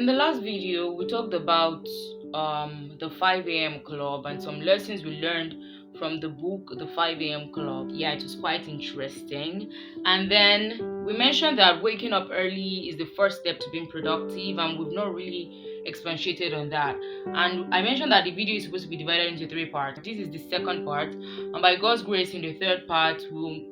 In the last video, we talked about the 5 a.m. club and some lessons we learned from the book The 5 a.m. Club. Yeah, it was quite interesting. And then we mentioned that waking up early is the first step to being productive, and we've not really expatiated on that. And I mentioned that the video is supposed to be divided into three parts. This is the second part, and by God's grace, in the third part, we'll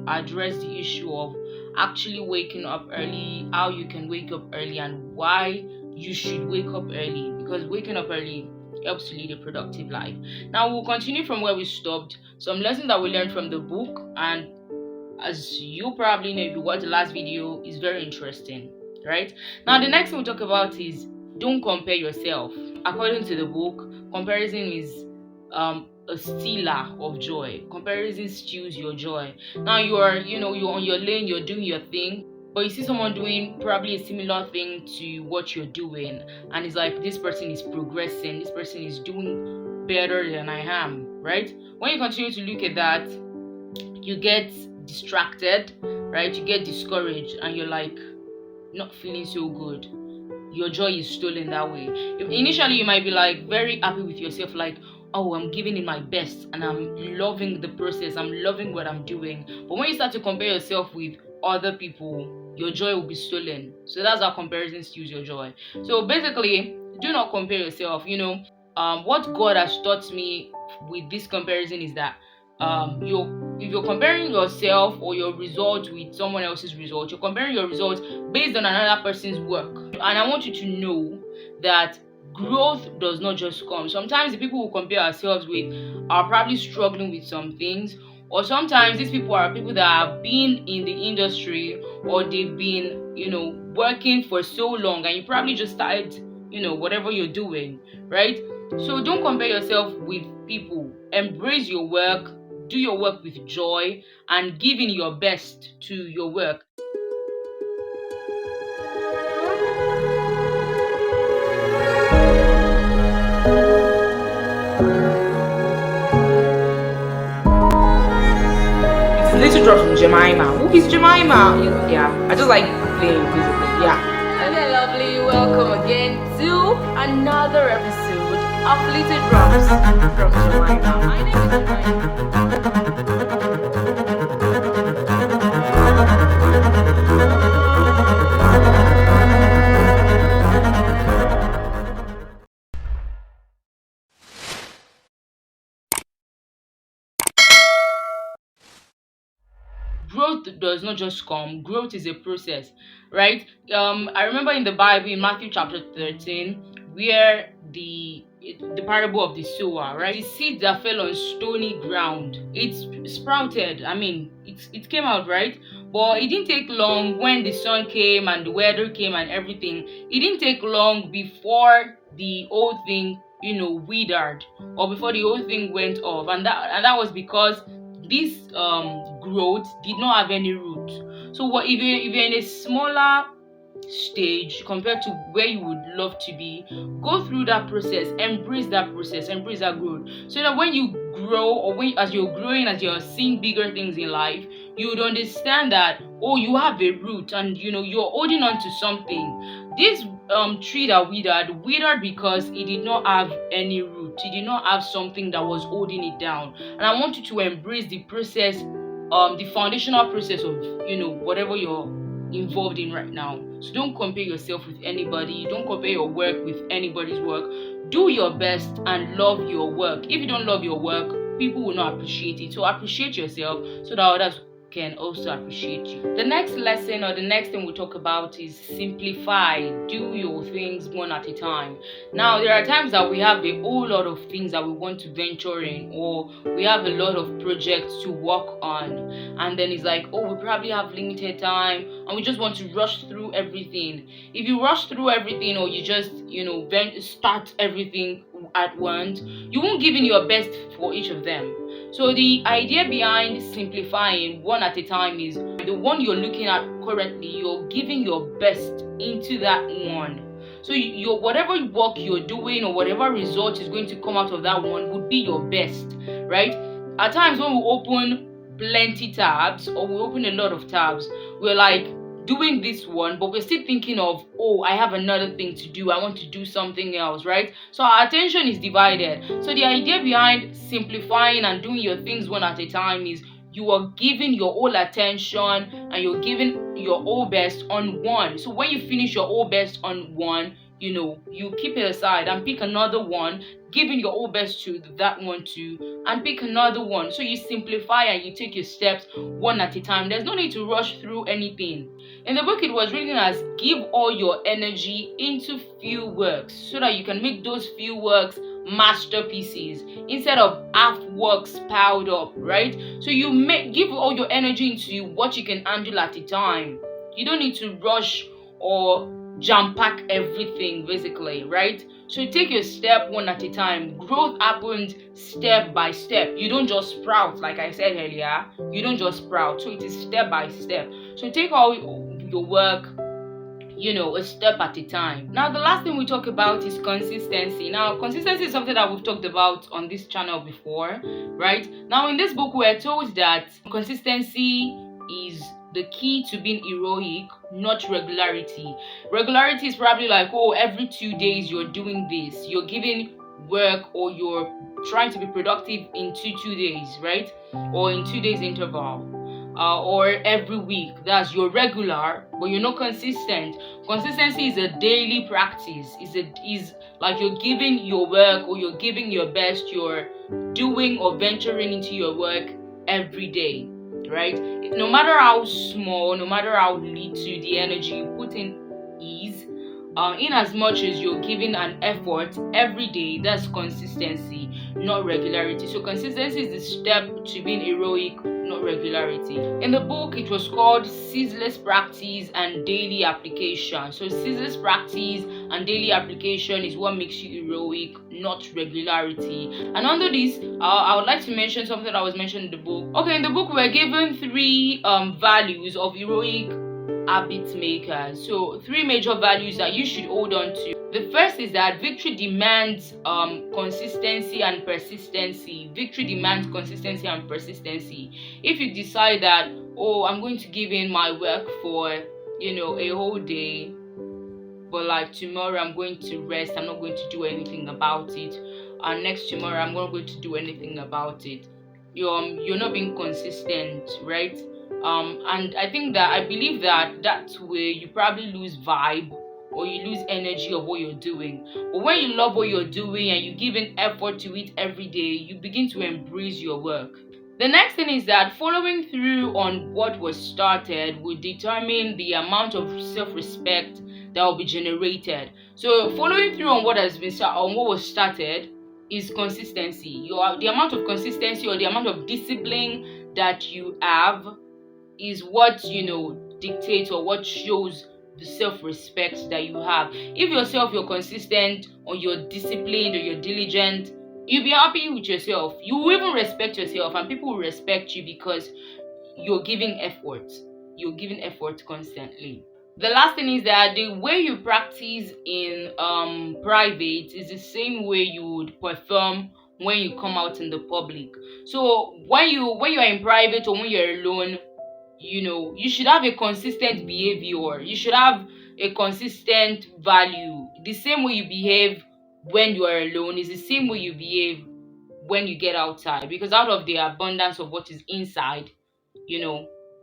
address the issue of actually waking up early, how you can wake up early, and why you should wake up early, because waking up early helps to lead a productive life. Now we'll continue from where we stopped. Some lessons that we learned from the book, and as you probably know if you watched the last video, is very interesting, right? Now the next thing we'll talk about is don't compare yourself. According to the book, comparison is a stealer of joy. Comparison steals your joy. Now you're on your lane, you're doing your thing, but you see someone doing probably a similar thing to what you're doing, and it's like, this person is progressing, this person is doing better than I am, right? When you continue to look at that, you get distracted, right? You get discouraged, and you're like not feeling so good. Your joy is stolen that way. Initially you might be like very happy with yourself, like, oh, I'm giving it my best and I'm loving the process, I'm loving what I'm doing. But when you start to compare yourself with other people, your joy will be stolen. So that's how comparison steals your joy. So basically, do not compare yourself. What God has taught me with this comparison is that if you're comparing yourself or your results with someone else's results, you're comparing your results based on another person's work. And I want you to know that growth does not just come. Sometimes the people we compare ourselves with are probably struggling with some things, or sometimes these people are people that have been in the industry, or they've been working for so long, and you probably just started whatever you're doing, right? So don't compare yourself with people. Embrace your work, do your work with joy, and give in your best to your work. Little drop from Jemima. Who is Jemima? Yeah, I just like playing basically. Yeah. Okay, lovely. Welcome again to another episode of Little Drops from Jemima. My name is Jemima. Growth does not just come. Growth is a process, right? I remember in the Bible, in Matthew chapter 13, where the parable of the sower, right? The seed that fell on stony ground, it sprouted. I mean, it came out, right? But it didn't take long. When the sun came and the weather came and everything, it didn't take long before the whole thing withered, or before the whole thing went off. And that was because this growth did not have any root. So what if you're in a smaller stage compared to where you would love to be, go through that process, embrace that process, embrace that growth, so that when you grow, or as you're growing, as you're seeing bigger things in life, you would understand that, oh, you have a root, and you're holding on to something. This tree that withered because it did not have any root. It did not have something that was holding it down. And I want you to embrace the process, the foundational process of whatever you're involved in right now. So don't compare yourself with anybody. Don't compare your work with anybody's work. Do your best and love your work. If you don't love your work, people will not appreciate it. So appreciate yourself so that others can also appreciate you. The next lesson, or the next thing we'll talk about, is simplify. Do your things one at a time. Now, there are times that we have a whole lot of things that we want to venture in, or we have a lot of projects to work on, and then it's like, oh, we probably have limited time and we just want to rush through everything. If you rush through everything, or you just start everything at once, you won't give in your best for each of them. So the idea behind simplifying one at a time is the one you're looking at currently, you're giving your best into that one. So your whatever work you're doing, or whatever result is going to come out of that one, would be your best, right? At times when we open plenty tabs, or we open a lot of tabs, we're like, doing this one, but we're still thinking of, oh, I have another thing to do, I want to do something else, right? So our attention is divided. So the idea behind simplifying and doing your things one at a time is you are giving your whole attention and you're giving your whole best on one. So when you finish your whole best on one, you keep it aside and pick another one, giving your whole best to that one too, and pick another one. So you simplify and you take your steps one at a time. There's no need to rush through anything. In the book, it was written as give all your energy into few works so that you can make those few works masterpieces instead of half works piled up, right? So give all your energy into what you can handle at a time. You don't need to rush or jam pack everything basically, right? So take your step one at a time. Growth happens step by step. You don't just sprout, like I said earlier. You don't just sprout. So it is step by step. So take all your work, a step at a time. Now, the last thing we talk about is consistency. Now, consistency is something that we've talked about on this channel before, right? Now, in this book, we're told that consistency is the key to being heroic, not regularity. Regularity is probably like, oh, every 2 days you're doing this, you're giving work, or you're trying to be productive in two days, right? Or in 2 days interval. Or every week. That's your regular, but you're not consistent. Consistency is a daily practice. Is like you're giving your work, or you're giving your best, you're doing or venturing into your work every day, right? No matter how small, no matter how little the energy you put in is, in as much as you're giving an effort every day, that's consistency, not regularity. So consistency is the step to being heroic, not regularity. In the book, it was called ceaseless practice and daily application. So ceaseless practice and daily application is what makes you heroic, not regularity. And under this, I would like to mention something that was mentioned in the book. Okay, in the book, we're given 3 values of heroic habit makers. So 3 major values that you should hold on to. The first is that victory demands consistency and persistency. Victory demands consistency and persistency. If you decide that, oh, I'm going to give in my work for a whole day, but like tomorrow I'm going to rest, I'm not going to do anything about it, and next tomorrow I'm not going to do anything about it, you're not being consistent, right? And I believe that way you probably lose vibe, or you lose energy of what you're doing. But when you love what you're doing and you give an effort to it every day, you begin to embrace your work. The next thing is that following through on what was started will determine the amount of self-respect that will be generated. So following through on what was started is consistency. The amount of consistency or the amount of discipline that you have is what dictates or what shows the self-respect that you have. If you're consistent, or you're disciplined, or you're diligent, you'll be happy with yourself. You will even respect yourself, and people will respect you because you're giving effort. You're giving effort constantly. The last thing is that the way you practice in private is the same way you would perform when you come out in the public. So when you are in private or when you're alone, you should have a consistent behavior. You should have a consistent value. The same way you behave when you are alone is the same way you behave when you get outside, because out of the abundance of what is inside,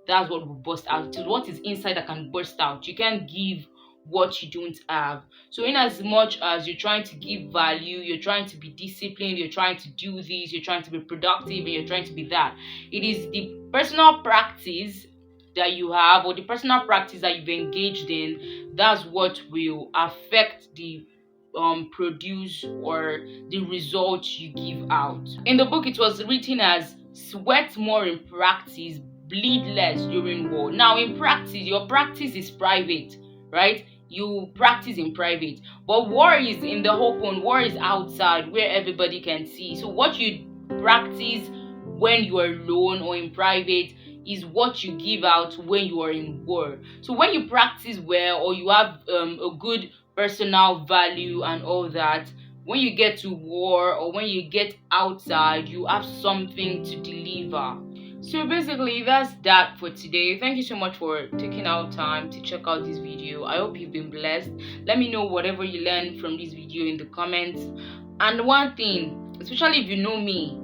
that's what will burst out. It is what is inside that can burst out. You can't give what you don't have. So in as much as you're trying to give value, you're trying to be disciplined, you're trying to do this, you're trying to be productive, and you're trying to be that, it is the personal practice that you have, or the personal practice that you've engaged in, that's what will affect the produce or the results you give out. In the book, it was written as sweat more in practice, bleed less during war. Now in practice, your practice is private, right? You practice in private, but war is in the open. War is outside where everybody can see. So what you practice when you are alone or in private is what you give out when you are in war. So when you practice well, or you have a good personal value and all that, when you get to war or when you get outside, you have something to deliver. So basically, that's that for today. Thank you so much for taking out time to check out this video. I hope you've been blessed. Let me know whatever you learned from this video in the comments. And one thing, especially if you know me,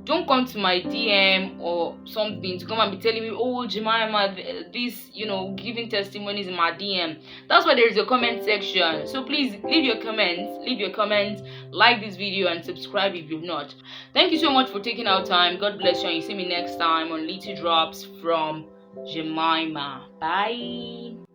don't come to my DM or something to come and be telling me, oh, Jemima, this, giving testimonies in my DM. That's why there is a comment section. So please leave your comments, like this video, and subscribe if you've not. Thank you so much for taking our time. God bless you, and you see me next time on Little Drops from Jemima. Bye.